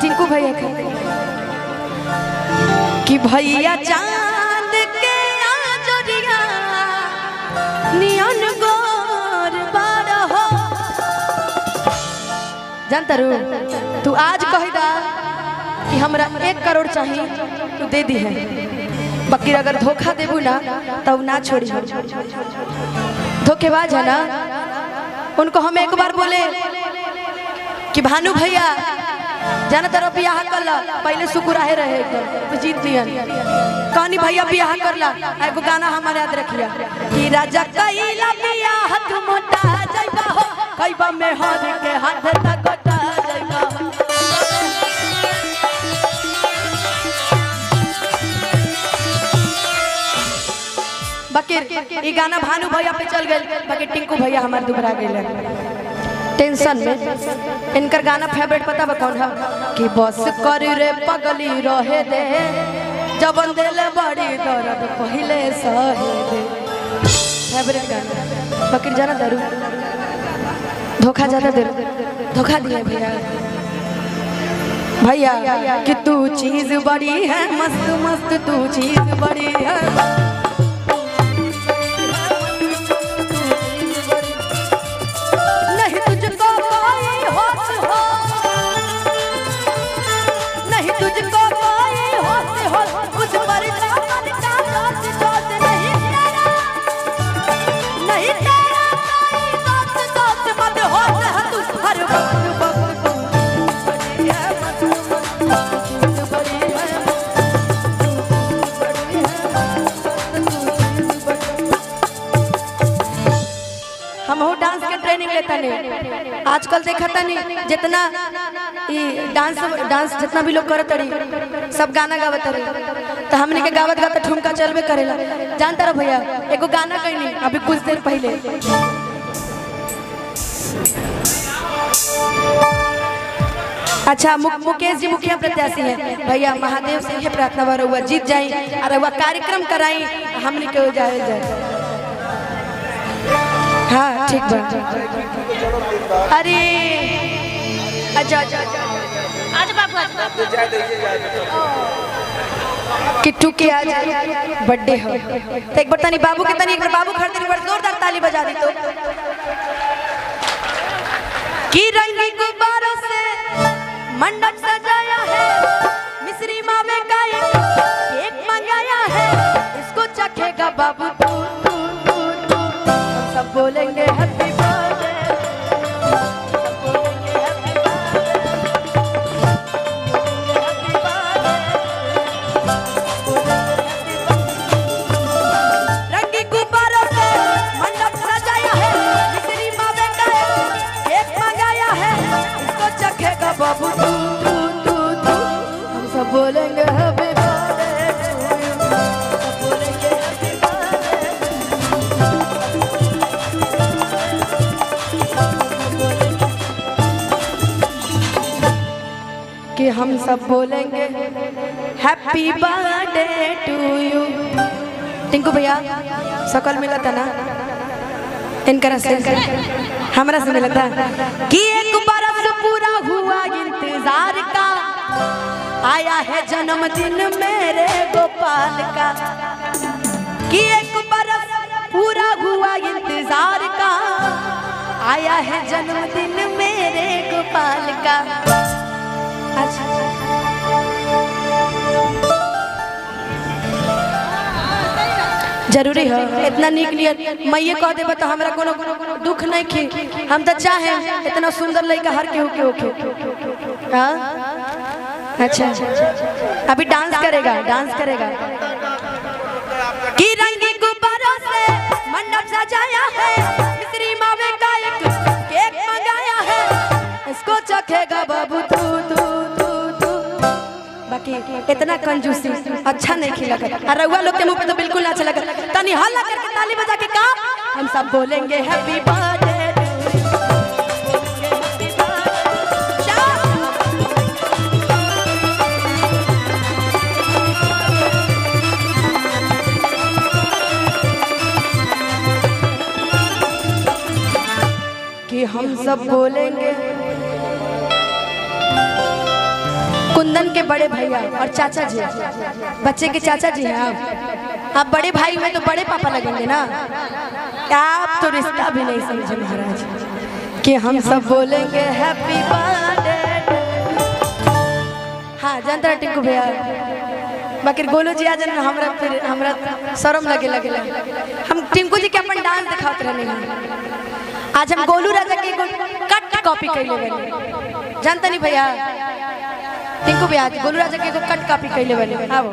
टिंकू भैया कि भैया चांद के आजरिया नियन गोर बार हो। जानता रू तू आज कही दा कि हमरा 1 करोड़ चाहिए तू दे दी है, बाकी अगर धोखा देबू ना तब ना छोड़ी। धोखेबाज है ना। उनको हम एक बार बोले कि भानु भैया जाना तरह बियाह करला, पहले सुकुराहे रहे एकदम जीत लियन। कहानी भैया बियाह करला, एगो गाना हमारे याद रखिया कि राजा कइला बियाह तू मोटा जाइबा हो, कइबा में हाथ के हाथ तक गोटा जाइबा हो। बाकी ये गाना भानु भैया पे चल गए, बाकी टिंकू भैया हमारे दुबरा गए टेंशन में। इनकर गाना फेवरेट पता बा कौन है कि बस कर रे पगली रहे दे, जबन दिल बड़ी दर्द पहले सहे दे। फेवरेट गाना। बाकी जाना दारू धोखा ज्यादा दे, धोखा दिए भैया। भैया कि तू चीज बड़ी है मस्त मस्त, तू चीज बड़ी है। डांस के ट्रेनिंग लेता नहीं आजकल देखा था नहीं, जितना डांस जितना भी लोग करत रही सब गाना गावत रही, तो हमने के गावत गावत ठुमका चलबे करेला। जानता रहो भैया एगो गाना कहनी अभी कुछ देर पहले, अच्छा मुकेश जी मुखिया प्रत्याशी है भैया, महादेव से यह प्रार्थना बार हुआ जीत जाए और वह कार्यक्रम कराई हमने के जाए। हाँ ठीक बा। अरे अच्छा आज बाबू किट्टू के आज बर्थडे हो, तो एक बार तनी बाबू के तनी एक बार बाबू खड़े एक बार जोरदार ताली बजा दी तो। कि रंगी गुब्बारों से मंडप सजाया है, मिश्री मावे का केक मंगाया है, इसको चखेगा बाबू तू तू तू तू, सब बोलेंगे हैप्पी बर्थडे, सब बोलेंगे हैप्पी बर्थडे। रंगी गुब्बारों से मंडप सजाया है, मिश्री मावे का केक मंगाया है, इसको चखेगा बाबू तू तू तू तू, हम सब बोलेंगे हैप्पी बर्थडे टू यू, सब बोलेंगे हैप्पी बर्थडे, कि हम सब बोलेंगे happy birthday to you. Tinku भैया सकल मिला था ना इनकरा से, हमरा से मिला था कि एक बरस पूरा हुआ इंतजार का, आया है जन्मदिन मेरे गोपाल का, कि एक बरस पूरा हुआ इंतजार का, आया है जन्मदिन मेरे गोपाल का। जरूरी है इतना निक नियत मैं कह देबा तो हमरा कोनो दुख नहीं खी, हम तो चाहे इतना सुंदर लड़का हर केहू के होके। हाँ अच्छा अभी डांस करेगा कि रंगी गुब्बारों से मंडप सजाया है, मिश्री मावे का एक केक मंगाया है, इसको चखेगा बाबू तू तू तू तू। बाकी इतना कंजूसी अच्छा नहीं खिला कर, और रउआ लोग के मुंह पे तो बिल्कुल ना अच्छा लगा। तनी हल्ला करके ताली बजा के का हम सब बोलेंगे हैप्पी बर्थडे। कि हम सब बोलेंगे कुंदन के बड़े भैया और चाचा जी, बच्चे के चाचा जी हैं आप बड़े भाई में तो बड़े पापा लगेंगे ना। आप तो रिश्ता भी नहीं समझे महाराज कि हम सब बोलेंगे हैप्पी बर्थडे। हाँ जानता है टिंकू भैया, बाकी गोलू जी आज हमरा फिर हमरा शर्म लगे हम टिंकू जी के अपन डांस दिखाते रहने। आज हम गोलू राजा के कट कॉपी कर ले बने, जानता नहीं भैया टिंकू भैया गोलू राजा के कट कॉपी कर ले बने। आओ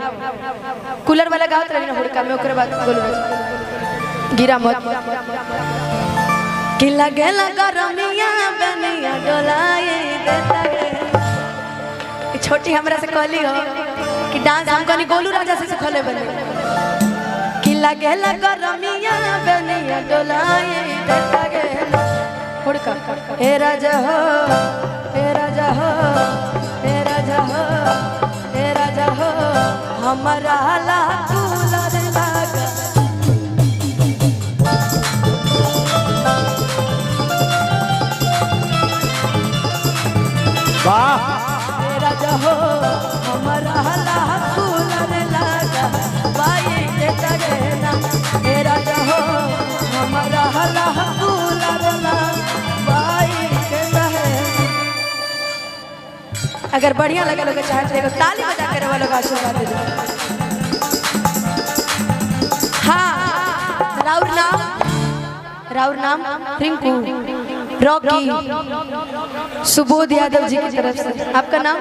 कूलर वाला गावत रही ना हुड़का में, ओकरे बाद गोलू राजा गिरा मत कि लगे लगा रमिया बनिया डोलाए देता गे। छोटी हमरा से कहली हो कि डांस हम कहनी गोलू राजा से सिखले बने कि लगे लगा रमिया बनिया डोलाए देता गे। हुड़का हे राजा हो हे राजा हो हे राजा हो हे राजा हो हमारा ला कूलर लागा। वाह हे राजा हो हमारा ला कूलर लागा बाई देता गे ना। हे राजा हो हमारा ला कूलर लागा बाई देता है। अगर बढ़िया लगे लोग चाहते हैं ताली बजा कर वो लोग आशीर्वाद दे दो। हाँ राउर नाम रिंकू रॉकी सुबोध यादव जी की तरफ से। आपका नाम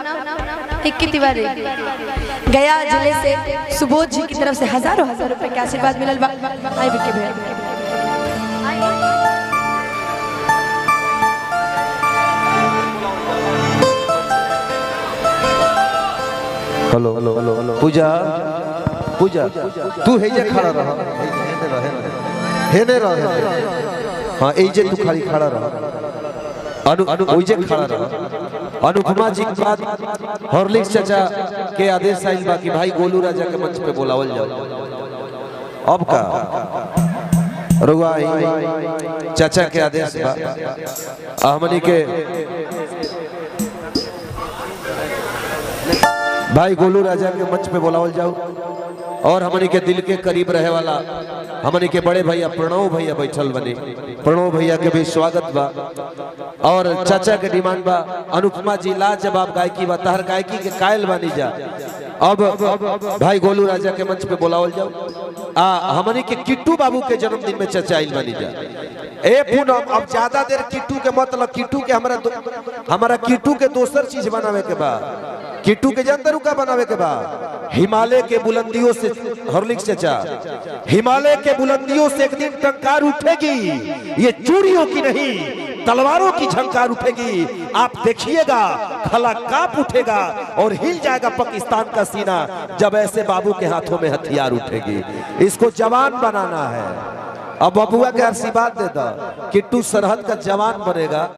इक्की तिवारी, गया जिले से सुबोध जी की तरफ से हजारों रुपए के आशीर्वाद मिलल। आई बिक्की भैया हेलो हेलो हेलो पूजा पूजा तू हेजे खड़ा रह, हेने रह। हाँ एजे तू खाली खड़ा रह, अनु ओजे खड़ा रह। अनुपमा जी के बाद हॉर्लिक्स चाचा के आदेश आइल बा कि भाई गोलू राजा के मंच पे बुलावल जाओ। अब का रुआ चाचा के आदेश बा हमनी के भाई गोलू राजा के मंच पे बुलावल जाओ। और हमनी के दिल के करीब रहे वाला हमनी के बड़े भैया प्रणव भैया बैठल बने, प्रणव भैया के भी स्वागत बा। और चाचा के डिमांड बा अनुपमा जी लाजवाब गायकी बा, तहर गायकी के कायल बानी जा। अब भाई गोलू राजा के मंच पे बुलावल जाओ। हमनी के किट्टू बाबू के जन्मदिन में चाचा आइल बानी जा। ए पूनम अब ज्यादा देर किट्टू के मतलब किट्टू के हमारा किट्टू के दोसर चीज बनावे के बा। किट्टू के जानते का बनावे के बा हिमालय के बुलंदियों से। हॉर्लिक्स चाचा हिमालय के बुलंदियों से एक दिन टंकार उठेगी, ये चूड़ियों की नहीं तलवारों की झंकार उठेगी। आप देखिएगा खला कांप उठेगा और हिल जाएगा पाकिस्तान का सीना जब ऐसे बाबू के हाथों में हथियार उठेगी। इसको जवान बनाना है। अब बबुआ के आशीर्वाद दे दो, किट्टू सरहद का जवान बनेगा।